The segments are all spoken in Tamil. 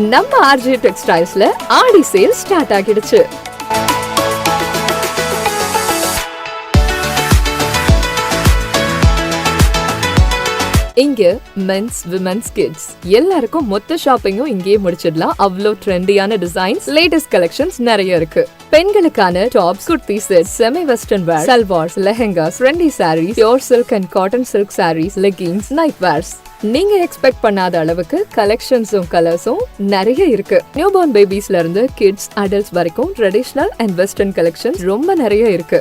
நம்ம ஆர்ஜே டெக்ஸ்டைல்ஸ்ல ஆடி சேல் ஸ்டார்ட் ஆகிடுச்சு. இங்க மென்ஸ், விமென்ஸ், கிட்ஸ் எல்லாருக்கும் மொத்த ஷாப்பிங்கும் இங்கேயே முடிச்சிடலாம். அவ்வளோ ட்ரெண்டியான டிசைன்ஸ், லேட்டஸ்ட் கலெக்ஷன்ஸ் நிறைய இருக்கு. பெண்களுக்கான tops, kurti set, semi western wear, salwars, lehengas, trendy sarees, pure silk and cotton silk sarees, leggings, night wears, நீங்க எக்ஸ்பெக்ட் பண்ணாத அளவுக்கு கலெக்ஷன்ஸும் கலர்ஸும் நிறைய இருக்கு. நியூ பார்ன் பேபிஸ்ல இருந்து கிட்ஸ், அடல்ட்ஸ் வரைக்கும் ட்ரெடிஷனல் அண்ட் வெஸ்டர்ன் கலெக்ஷன்ஸ் ரொம்ப நிறைய இருக்கு.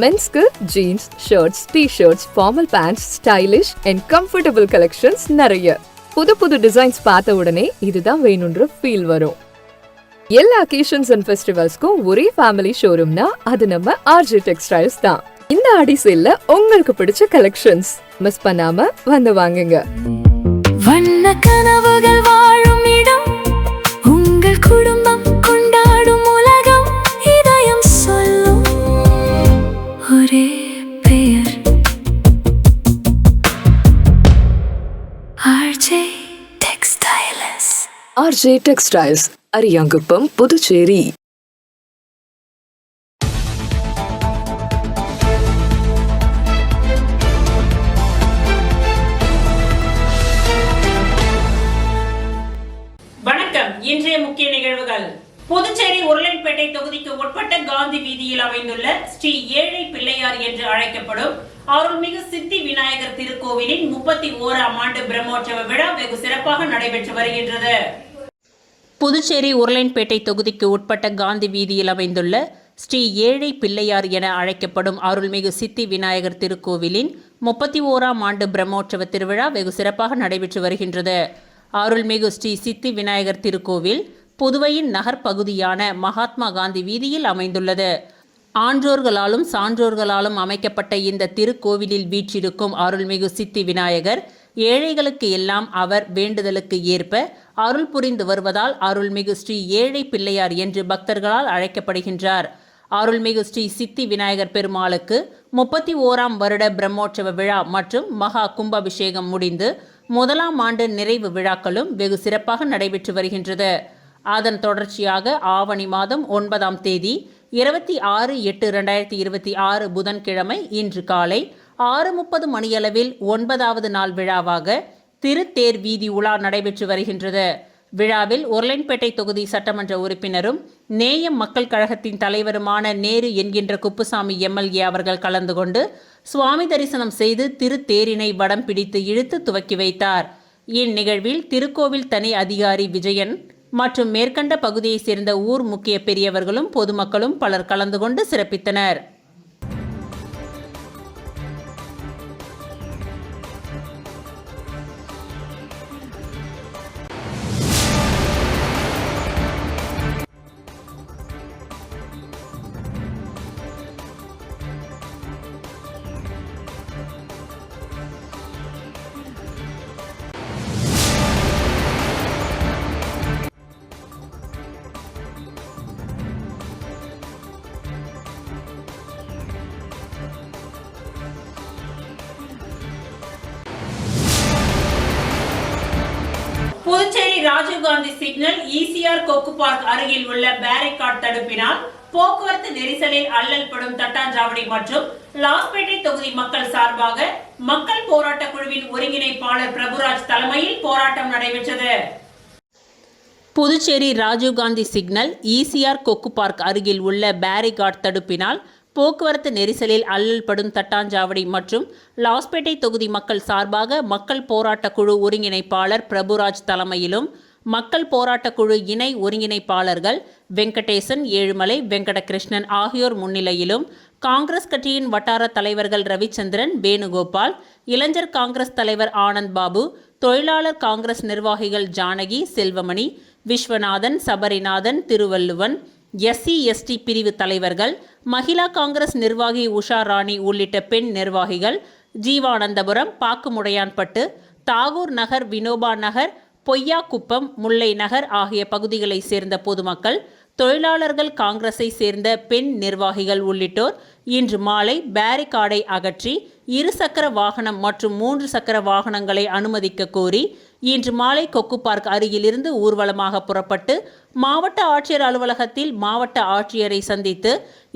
மென்ஸ்க்கு jeans, shirts, T-shirts, formal pants, stylish and comfortable collections நிறைய. புது புது டிசைன்ஸ் பார்த்த உடனே இதுதான் வேணும்ன்ற ஃபீல் வரும். எல்லா அக்கேஷன்ஸ் அண்ட் ஃபெஸ்டிவல்ஸ்க்கும் ஒரே ஃபேமிலி ஷோரூம்னா அது நம்ம ஆர்ஜே டெக்ஸ்டைல்ஸ் தான். இந்த ஆடி சேல்ல உங்களுக்கு பிடிச்ச கலெக்ஷன்ஸ் மிஸ் பண்ணாம வந்து வாங்குங்க. வண்ண கனவுகள் வாழும் இடம், உங்கள் குடும்பம் கொண்டாடும் உலகம், இதயம் சொல்லும் ஒரே பெயர், RJ textiles. RJ textiles, Ariyankuppam, Puducherry. வணக்கம். இன்றைய முக்கிய நிகழ்வுகள். புதுச்சேரி உருளைப்பேட்டை தொகுதிக்கு உட்பட்ட காந்தி வீதியில் அமைந்துள்ள ஸ்ரீ ஏழை பிள்ளையார் என்று அழைக்கப்படும் அருள்மிகு சித்தி விநாயகர் திருக்கோவிலின் 31ஆம் ஆண்டு பிரம்மோற்சவ விழா வெகு சிறப்பாக நடைபெற்று வருகின்றது. புதுச்சேரி உருளைப்பேட்டை தொகுதிக்கு உட்பட்ட காந்தி வீதியில் அமைந்துள்ள ஸ்ரீ ஏழை பிள்ளையார் என அழைக்கப்படும் அருள்மிகு சித்தி விநாயகர் திருக்கோவிலின் 31ஆம் ஆண்டு பிரம்மோற்சவ திருவிழா வெகு சிறப்பாக நடைபெற்று வருகின்றது. அருள்மிகு ஸ்ரீ சித்தி விநாயகர் திருக்கோவில் புதுவையின் நகர்ப்பகுதியான மகாத்மா காந்தி வீதியில் அமைந்துள்ளது. ஆன்றோர்களாலும் சான்றோர்களாலும் அமைக்கப்பட்ட இந்த திருக்கோவிலில் வீற்றிருக்கும் அருள்மிகு சித்தி விநாயகர் ஏழைகளுக்கு எல்லாம் அவர் வேண்டுதலுக்கு ஏற்ப அருள் புரிந்து வருவதால் அருள்மிகு ஸ்ரீ ஏழை பிள்ளையார் என்று பக்தர்களால் அழைக்கப்படுகின்றார். அருள்மிகு ஸ்ரீ சித்தி விநாயகர் பெருமாளுக்கு 31ஆம் வருட பிரம்மோற்சவ விழா மற்றும் மகா கும்பாபிஷேகம் முடிந்து 1ஆம் ஆண்டு நிறைவு விழாக்களும் வெகு சிறப்பாக நடைபெற்று வருகின்றது. அதன் தொடர்ச்சியாக ஆவணி மாதம் 9ஆம் தேதி 26/8/2026 புதன்கிழமை இன்று காலை 6:30 மணியளவில் 9வது நாள் விழாவாக திருத்தேர் வீதி உலா நடைபெற்று வருகின்றது. விழாவில் உருளைப்பேட்டை தொகுதி சட்டமன்ற உறுப்பினரும் நேயம் மக்கள் கழகத்தின் தலைவருமான நேரு என்கின்ற குப்புசாமி எம்எல்ஏ அவர்கள் கலந்து கொண்டு சுவாமி தரிசனம் செய்து திருத்தேரினை வடம் பிடித்து இழுத்து துவக்கி வைத்தார். இந்நிகழ்வில் திருக்கோவில் தனி அதிகாரி விஜயன் மற்றும் மேற்கண்ட பகுதியைச் சேர்ந்த ஊர் முக்கிய பெரியவர்களும் பொதுமக்களும் பலர் கலந்து கொண்டு சிறப்பித்தனர். புதுச்சேரி ராஜீவ்காந்தி சிக்னல் ஈசிஆர் கொக்கு பார்க் அருகில் உள்ள பேரிகார்ட் தடுப்பினால் போக்குவரத்து நெரிசலில் அல்லல்படும் தட்டாஞ்சாவடி மற்றும் லாஸ்பேட்டை தொகுதி மக்கள் சார்பாக மக்கள் போராட்ட குழுவின் ஒருங்கிணைப்பாளர் பிரபுராஜ் தலைமையில் போராட்டம் நடைபெற்றது. புதுச்சேரி ராஜீவ்காந்தி சிக்னல் ஈசிஆர் கொக்கு பார்க் அருகில் உள்ள பேரிகார்ட் தடுப்பினால் போக்குவரத்து நெரிசலில் அல்லல்படும் தட்டாஞ்சாவடி மற்றும் லாஸ்பேட்டை தொகுதி மக்கள் சார்பாக மக்கள் போராட்ட குழு ஒருங்கிணைப்பாளர் பிரபுராஜ் தலைமையிலும் மக்கள் போராட்ட குழு இணை ஒருங்கிணைப்பாளர்கள் வெங்கடேசன், ஏழுமலை, வெங்கடகிருஷ்ணன் ஆகியோர் முன்னிலையிலும் காங்கிரஸ் கட்சியின் வட்டார தலைவர்கள் ரவிச்சந்திரன், வேணுகோபால், இளைஞர் காங்கிரஸ் தலைவர் ஆனந்த் பாபு, தொழிலாளர் காங்கிரஸ் நிர்வாகிகள் ஜானகி, செல்வமணி, விஸ்வநாதன், சபரிநாதன், திருவள்ளுவன், SC/ST பிரிவு தலைவர்கள், மகிழா காங்கிரஸ் நிர்வாகி உஷா ராணி உள்ளிட்ட பெண் நிர்வாகிகள் ஜீவானந்தபுரம், பாக்குமுடையான்பட்டு, தாகூர் நகர், வினோபா நகர், பொய்யாக்குப்பம், முல்லை நகர் ஆகிய பகுதிகளைச் சேர்ந்த பொதுமக்கள், தொழிலாளர்கள் காங்கிரஸை சேர்ந்த பெண் நிர்வாகிகள் உள்ளிட்டோர் இன்று மாலை பேரிகார்டை அகற்றி 2 சக்கர வாகனம் மற்றும் 3 சக்கர வாகனங்களை அனுமதிக்க கோரி இன்று மாலை கொக்கு பார்க் அருகிலிருந்து ஊர்வலமாக புறப்பட்டு மாவட்ட ஆட்சியர் அலுவலகத்தில் மாவட்ட ஆட்சியரை சந்தித்து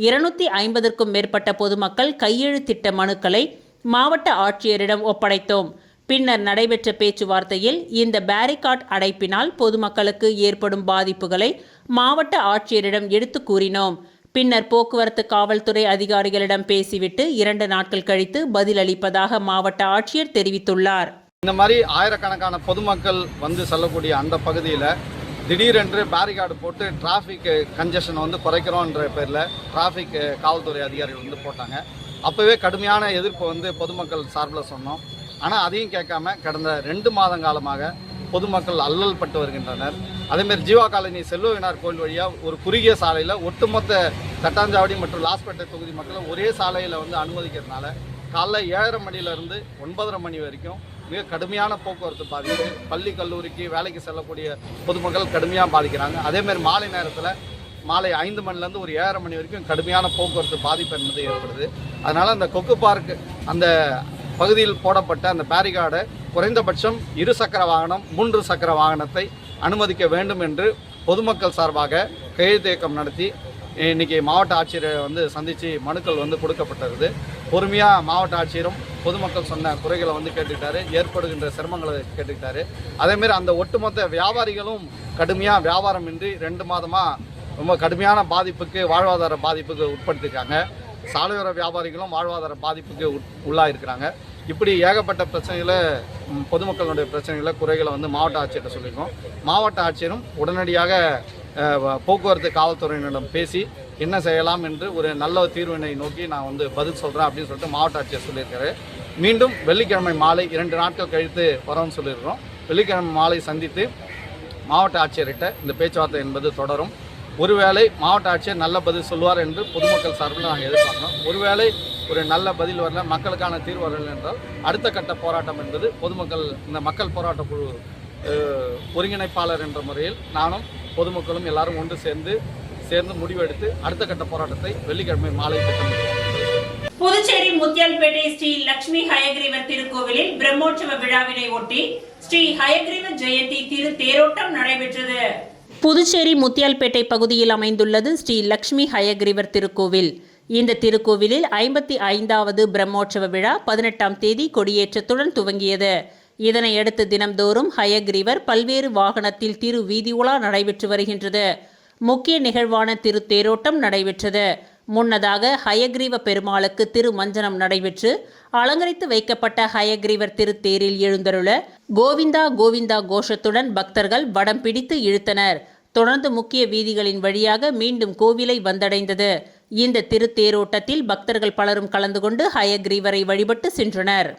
250க்கும் மேற்பட்ட பொதுமக்கள் கையெழுத்திட்ட மனுக்களை மாவட்ட ஆட்சியரிடம் ஒப்படைத்தோம். பின்னர் நடைபெற்ற பேச்சுவார்த்தையில் இந்த பேரிகார்ட் அடைப்பினால் பொதுமக்களுக்கு ஏற்படும் பாதிப்புகளை மாவட்ட ஆட்சியரிடம் எடுத்து கூறினோம். பின்னர் போக்குவரத்து காவல்துறை அதிகாரிகளிடம் பேசிவிட்டு 2 நாட்கள் கழித்து பதிலளிப்பதாக மாவட்ட ஆட்சியர் தெரிவித்துள்ளார். இந்த மாதிரி ஆயிரக்கணக்கான பொதுமக்கள் வந்து செல்லக்கூடிய அந்த பகுதியில் திடீரென்று பேரிகார்டு போட்டு டிராஃபிக் கன்ஜெஷன் வந்து குறைக்கிறோன்ற பேரில் டிராஃபிக் காவல்துறை அதிகாரிகள் வந்து போட்டாங்க. அப்போவே கடுமையான எதிர்ப்பு வந்து பொதுமக்கள் சார்பில் சொன்னோம். ஆனால் அதையும் கேட்காம கடந்த 2 மாதங்காலமாக பொதுமக்கள் அல்லல் பட்டு வருகின்றனர். அதேமாரி ஜீவா காலனி செல்வவினார் கோயில் வழியாக ஒரு குறுகிய சாலையில் ஒட்டுமொத்த தட்டாஞ்சாவடி மற்றும் லாஸ்பேட்டை தொகுதி மக்களை ஒரே சாலையில் வந்து அனுமதிக்கிறதுனால காலைல 7:30 மணிலேருந்து 9:30 மணி வரைக்கும் மிக கடுமையான போக்குவரத்து பாதிப்பு. பள்ளி கல்லூரிக்கு வேலைக்கு செல்லக்கூடிய பொதுமக்கள் கடுமையாக பாதிக்கிறாங்க. அதேமாதிரி மாலை நேரத்தில் மாலை 5 மணிலேருந்து ஒரு 7:30 மணி வரைக்கும் கடுமையான போக்குவரத்து பாதிப்பு என்பது ஏற்படுது. அதனால் அந்த கொக்கு பார்க் அந்த பகுதியில் போடப்பட்ட அந்த பேரிகார்டை குறைந்தபட்சம் 2 சக்கர வாகனம் 3 சக்கர வாகனத்தை அனுமதிக்க வேண்டும் என்று பொதுமக்கள் சார்பாக கையெழுத்து இயக்கம் நடத்தி இன்றைக்கி மாவட்ட ஆட்சியரை வந்து சந்தித்து மனுக்கள் வந்து கொடுக்கப்பட்டிருக்குது. பொறுமையாக மாவட்ட ஆட்சியரும் பொதுமக்கள் சொன்ன குறைகளை வந்து கேட்டுக்கிட்டாரு, ஏற்படுகின்ற சிரமங்களை கேட்டுக்கிட்டாரு. அதேமாரி அந்த ஒட்டுமொத்த வியாபாரிகளும் கடுமையாக வியாபாரம் இன்றி 2 மாதமாக ரொம்ப கடுமையான பாதிப்புக்கு வாழ்வாதார பாதிப்புக்கு உட்படுத்திருக்காங்க. சாலையோர வியாபாரிகளும் வாழ்வாதார பாதிப்புக்கு உள்ளாயிருக்கிறாங்க. இப்படி ஏகப்பட்ட பிரச்சனைகளை பொதுமக்களுடைய பிரச்சனைகளை குறைகளை வந்து மாவட்ட ஆட்சியர்கிட்ட சொல்லியிருக்கோம். மாவட்ட ஆட்சியரும் உடனடியாக போக்குவரத்து காவல்துறையினரிடம் பேசி என்ன செய்யலாம் என்று ஒரு நல்ல தீர்வினை நோக்கி நான் வந்து பதில் சொல்கிறேன் அப்படின்னு சொல்லிட்டு மாவட்ட ஆட்சியர் சொல்லியிருக்காரு. மீண்டும் வெள்ளிக்கிழமை மாலை 2 நாட்கள் கழித்து வரோம்னு சொல்லியிருக்கிறோம். வெள்ளிக்கிழமை மாலை சந்தித்து மாவட்ட ஆட்சியர்கிட்ட இந்த பேச்சுவார்த்தை என்பது தொடரும். ஒருவேளை மாவட்ட ஆட்சியர் நல்ல பதில் சொல்வார் என்று பொதுமக்கள் சார்பில் நாங்கள் எதிர்பார்க்கிறோம். ஒருவேளை ஒரு நல்ல பதில் வரல, மக்களுக்கான தீர்வு வரல என்றால் அடுத்த கட்ட போராட்டம் என்பது பொதுமக்கள் இந்த மக்கள் போராட்ட குழு ஒருங்கிணைப்பாளர் என்ற முறையில் நானும் பொதுமக்களும் எல்லாரும் ஒன்று சேர்ந்து முடிவெடுத்து அடுத்த கட்ட போராட்டத்தை வெள்ளிக்கிழமை மாலை திட்டமிட்டோம். புதுச்சேரி முத்தியால்பேட்டை ஸ்ரீ லட்சுமி ஹயக்ரீவர் திருக்கோவிலில் பிரம்மோற்சவ விழாவினை ஒட்டி ஸ்ரீ ஹயக்ரீவ ஜெயந்தி திரு தேரோட்டம் நடைபெற்றது. புதுச்சேரி முத்தியால்பேட்டை பகுதியில் அமைந்துள்ளது ஸ்ரீ லட்சுமி ஹயக்ரீவர் திருக்கோவில். இந்த திருக்கோவிலில் 55வது பிரம்மோற்சவ விழா 18ஆம் தேதி கொடியேற்றத்துடன் துவங்கியது. இதனையடுத்து தினம்தோறும் ஹயக்ரீவர் பல்வேறு வாகனத்தில் திரு வீதி உலா நடைபெற்று வருகின்றது. முக்கிய நிகழ்வான திரு தேரோட்டம் நடைபெற்றது. முன்னதாக ஹயக்ரீவ பெருமாளுக்கு திருமஞ்சனம் நடைபெற்று அலங்கரித்து வைக்கப்பட்ட ஹயக்ரீவர் திருத்தேரில் எழுந்தருள கோவிந்தா கோவிந்தா கோஷத்துடன் பக்தர்கள் வடம் பிடித்து இழுத்தனர். தொடர்ந்து முக்கிய வீதிகளின் வழியாக மீண்டும் கோவிலை வந்தடைந்தது. இந்த திருத்தேரோட்டத்தில் பக்தர்கள் பலரும் கலந்து கொண்டு ஹயக்ரீவரை வழிபட்டு சென்றனர்.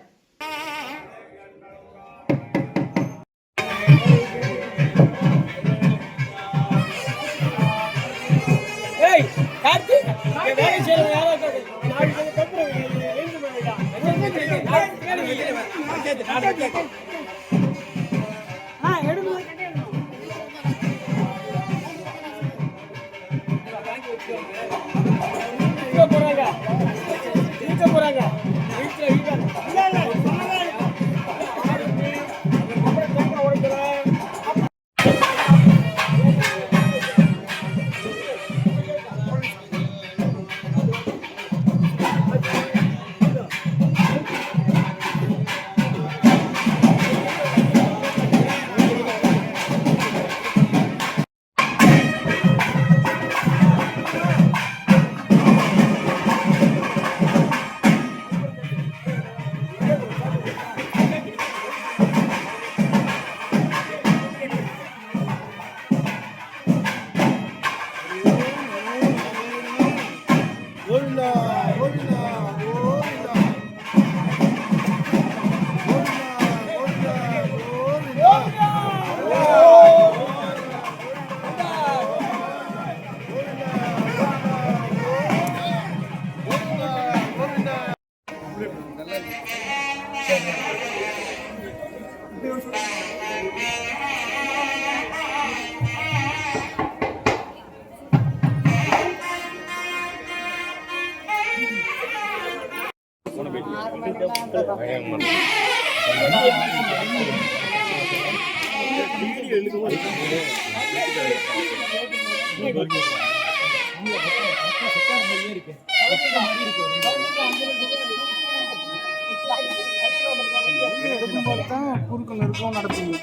குறுக்கள் இருக்கும் நடத்துங்க.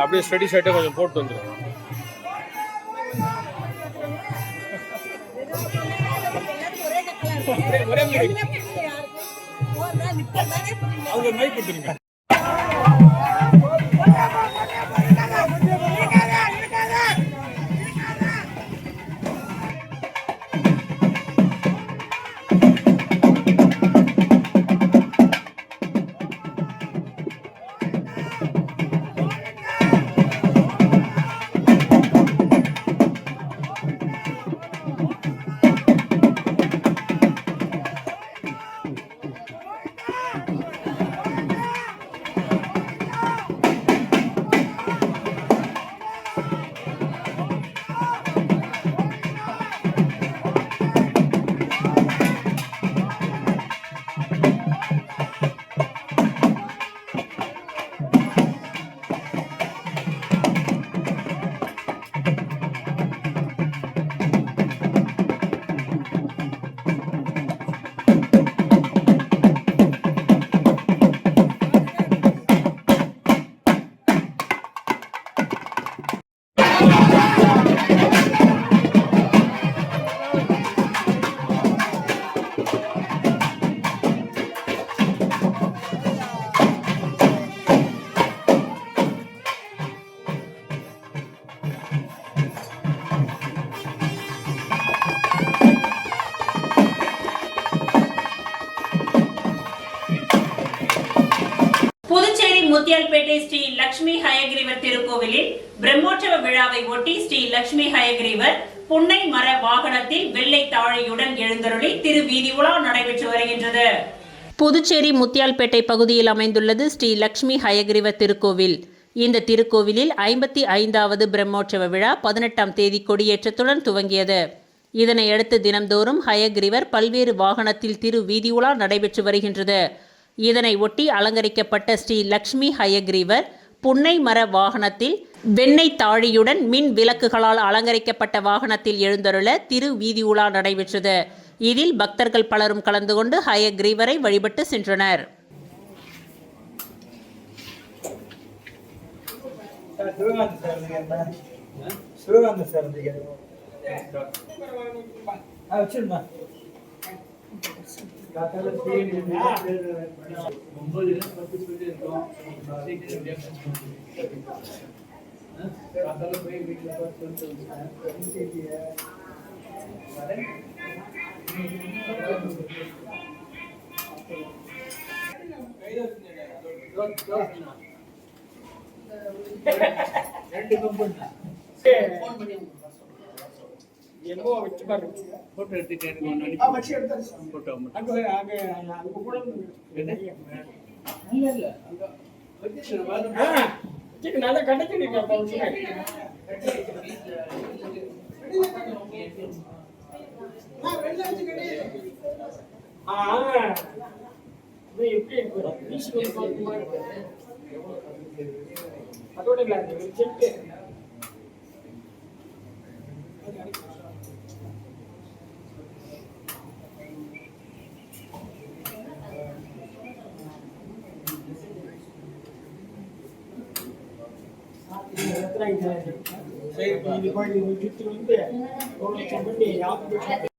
அப்படியே ஸ்டடி ஷர்ட்டை கொஞ்சம் போட்டு வந்துடும். அவங்க மைக் கொடுத்துருங்க. முத்தியால்பேட்டை ஸ்ரீ லட்சுமி ஹயகிரீவர் திருக்கோவிலில் பிரம்மோற்சவ விழாவை ஒட்டி ஸ்ரீ லட்சுமி ஹயகிரீவர் புன்னை மர வாகனத்தில் வெள்ளை தாழியுடன் எழுந்தருளி திருவீதி உலா நடைபெற்று வருகின்றது. புதுச்சேரி முத்தியால்பேட்டை பகுதியில் அமைந்துள்ளது ஸ்ரீ லட்சுமி ஹயகிரீவர் திருக்கோவில். இந்த திருக்கோவிலில் 55வது பிரம்மோற்சவ விழா 18ஆம் தேதி கொடியேற்றத்துடன் துவங்கியது. இதனையடுத்து தினம்தோறும் ஹயகிரீவர் பல்வேறு வாகனத்தில் திருவீதி உலா நடைபெற்று வருகின்றது. இதனை ஒட்டி அலங்கரிக்கப்பட்ட ஸ்ரீ லட்சுமி ஹயகிரீவர் புன்னை மர வாகனத்தில் வெண்ணெய் தாழியுடன் மின் விளக்குகளால் அலங்கரிக்கப்பட்ட வாகனத்தில் எழுந்தருள திரு வீதி உலா நடைபெற்றது. இதில் பக்தர்கள் பலரும் கலந்து கொண்டு ஹயகிரீவரை வழிபட்டு சென்றனர். 2 கம்பெனி என்னோ வச்சு பாருங்க போட்டோ எடுத்துட்டு எனக்கு ஒன்னு அனுப்பி வச்சு எடுத்தாச்சு போட்டோ அங்க கூட இல்ல அங்க வச்சு வச்சு நல்லா கட்டச்சிருக்கீங்க அப்ப வெள்ள வச்சு கட்டி இது எப்படி இருக்கு பீஸ் வந்து அதோட இல்ல செக் சரி இது போய் சுத்தி வந்து பண்ணி யாருக்கு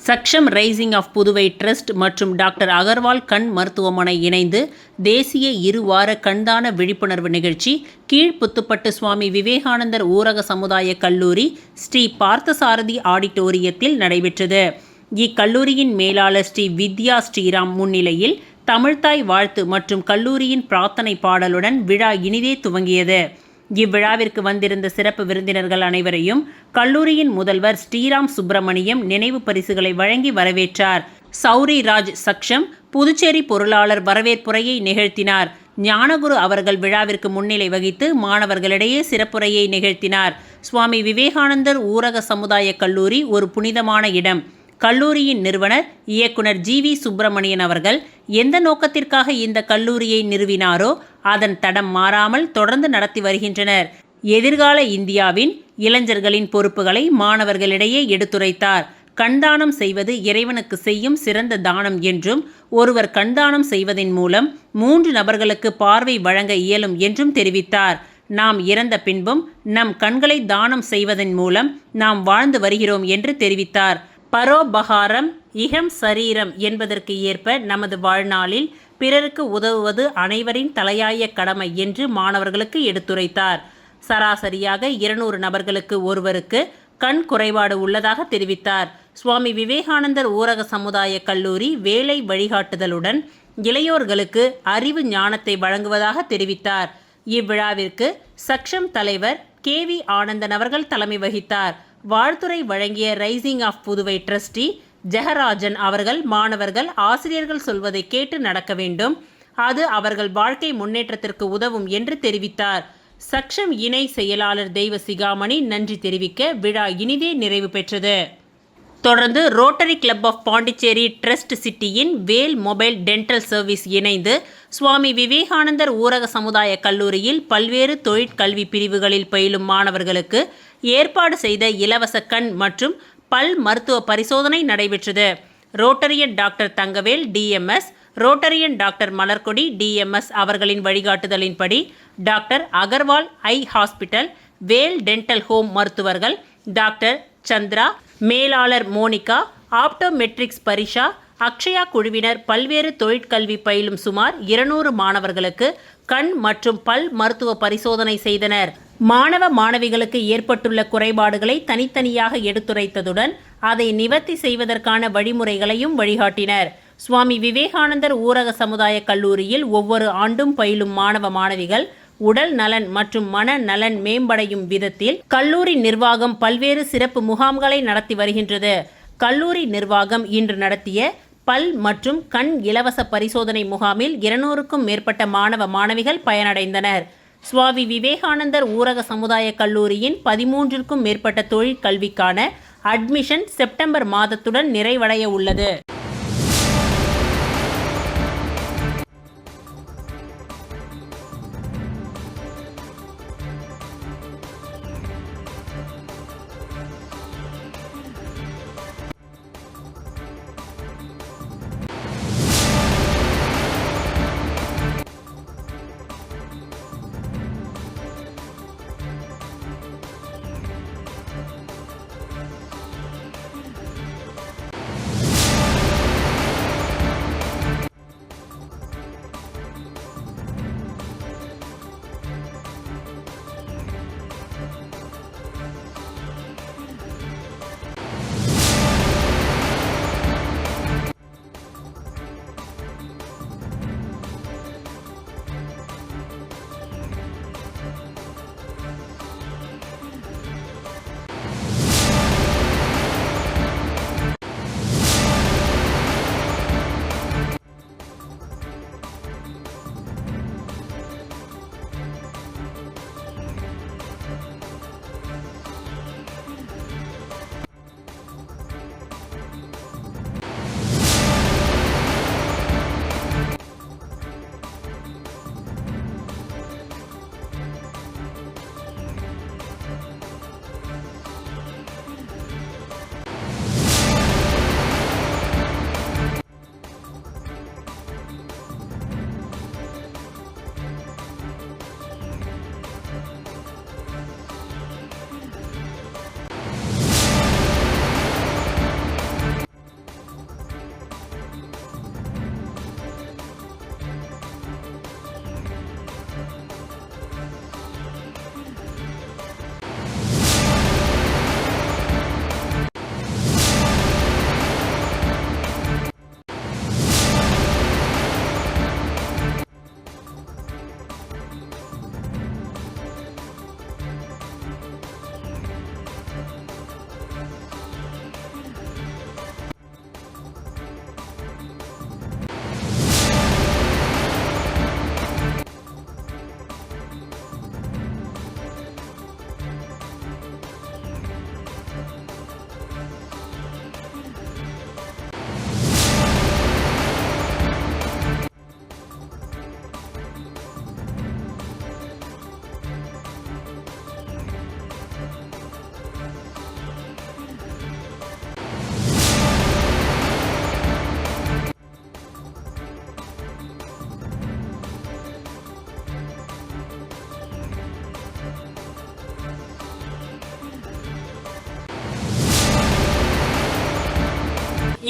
Saksham rising of Puduvai trust மற்றும் டாக்டர் அகர்வால் கண் மருத்துவமனை இணைந்து தேசிய இருவார கண்தான விழிப்புணர்வு நிகழ்ச்சி கீழ்ப்புத்துப்பட்டு சுவாமி விவேகானந்தர் ஊரக சமுதாய கல்லூரி ஸ்ரீ பார்த்தசாரதி ஆடிட்டோரியத்தில் நடைபெற்றது. இக்கல்லூரியின் மேலாளர் ஸ்ரீ வித்யா ஸ்ரீராம் முன்னிலையில் தமிழ்த்தாய் வாழ்த்து மற்றும் கல்லூரியின் பிரார்த்தனை பாடலுடன் விழா இனிதே துவங்கியது. இவ்விழாவிற்கு வந்திருந்த சிறப்பு விருந்தினர்கள் அனைவரையும் கல்லூரியின் முதல்வர் ஸ்ரீராம் சுப்பிரமணியம் நினைவு பரிசுகளை வழங்கி வரவேற்றார். சௌரி ராஜ் சக்ஷம் புதுச்சேரி பொருளாளர் வரவேற்புரையை நிகழ்த்தினார். ஞானகுரு அவர்கள் விழாவிற்கு முன்னிலை வகித்து மாணவர்களிடையே சிறப்புரையை நிகழ்த்தினார். சுவாமி விவேகானந்தர் ஊரக சமுதாய கல்லூரி ஒரு புனிதமான இடம். கல்லூரியின் நிறுவனர் இயக்குனர் ஜி.வி. சுப்பிரமணியன் அவர்கள் எந்த நோக்கத்திற்காக இந்த கல்லூரியை நிறுவினாரோ அதன் தடம் மாறாமல் தொடர்ந்து நடத்தி வருகின்றனர். எதிர்கால இந்தியாவின் இளைஞர்களின் பொறுப்புகளை மாணவர்களிடையே எடுத்துரைத்தார். கண்தானம் செய்வது இறைவனுக்கு செய்யும் சிறந்த தானம் என்றும், ஒருவர் கண்தானம் செய்வதன் மூலம் 3 நபர்களுக்கு பார்வை வழங்க இயலும் என்றும் தெரிவித்தார். நாம் இறந்த பின்பும் நம் கண்களை தானம் செய்வதன் மூலம் நாம் வாழ்ந்து வருகிறோம் என்று தெரிவித்தார். பரோபகாரம் இகம் சரீரம் என்பதற்கு ஏற்ப நமது வாழ்நாளில் பிறருக்கு உதவுவது அனைவரின் தலையாய கடமை என்று மாணவர்களுக்கு எடுத்துரைத்தார். சராசரியாக 200 நபர்களுக்கு ஒருவருக்கு கண் குறைபாடு உள்ளதாக தெரிவித்தார். சுவாமி விவேகானந்தர் ஊரக சமுதாய கல்லூரி வேலை வழிகாட்டுதலுடன் இளையோர்களுக்கு அறிவு ஞானத்தை வழங்குவதாக தெரிவித்தார். இவ்விழாவிற்கு சக்ஷம் தலைவர் KV ஆனந்தன் அவர்கள் தலைமை வகித்தார். வாழ்த்துரை வழங்கிய rising of Puduvai trustee Jegarajan அவர்கள் மாணவர்கள் ஆசிரியர்கள் சொல்வதை கேட்டு நடக்க வேண்டும், அது அவர்கள் வாழ்க்கை முன்னேற்றத்திற்கு உதவும் என்று தெரிவித்தார். சக்ஷம் இணை செயலாளர் தெய்வ சிகாமணி நன்றி தெரிவிக்க விழா இனிதே நிறைவு பெற்றது. தொடர்ந்து rotary club of Pondicherry trust சிட்டியின் வேல் மொபைல் டென்டல் சர்வீஸ் இணைந்து சுவாமி விவேகானந்தர் ஊரக சமுதாய கல்லூரியில் பல்வேறு தொழிற்கல்வி பிரிவுகளில் பயிலும் மாணவர்களுக்கு ஏற்பாடு செய்த இலவச கண் மற்றும் பல் மருத்துவ பரிசோதனை நடைபெற்றது. Rotarian doctor Thangavel DMS, Rotarian doctor Malarkodi DMS அவர்களின் வழிகாட்டுதலின்படி டாக்டர் அகர்வால் ஐ ஹாஸ்பிட்டல், வேல் டென்டல் ஹோம் மருத்துவர்கள் டாக்டர் சந்திரா, மேலாளர் மோனிகா, ஆப்டோமெட்ரிக்ஸ் பரிஷா, அக்ஷயா குழுவினர் பல்வேறு தொழிற்கல்வி பயிலும் சுமார் 200 மாணவர்களுக்கு கண் மற்றும் பல் மருத்துவ பரிசோதனை செய்தனர். மாணவ மாணவிகளுக்கு ஏற்பட்டுள்ள குறைபாடுகளை தனித்தனியாக எடுத்துரைத்ததுடன் அதை நிவர்த்தி செய்வதற்கான வழிமுறைகளையும் வழிகாட்டினர். சுவாமி விவேகானந்தர் ஊரக சமுதாய கல்லூரியில் ஒவ்வொரு ஆண்டும் பயிலும் மாணவ மாணவிகள் உடல் நலன் மற்றும் மன நலன் மேம்படையும் விதத்தில் கல்லூரி நிர்வாகம் பல்வேறு சிறப்பு முகாம்களை நடத்தி வருகின்றது. கல்லூரி நிர்வாகம் இன்று நடத்திய பல் மற்றும் கண் இலவச பரிசோதனை முகாமில் 200க்கும் மேற்பட்ட மாணவ மாணவிகள் பயனடைந்தனர். சுவாமி விவேகானந்தர் ஊரக சமுதாய கல்லூரியின் 13க்கும் மேற்பட்ட தொழிற்கல்விக்கான அட்மிஷன் செப்டம்பர் மாதத்துடன் நிறைவடைய உள்ளது.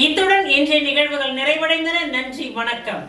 இத்துடன் இன்றைய நிகழ்வுகள் நிறைவடைந்தன. நன்றி, வணக்கம்.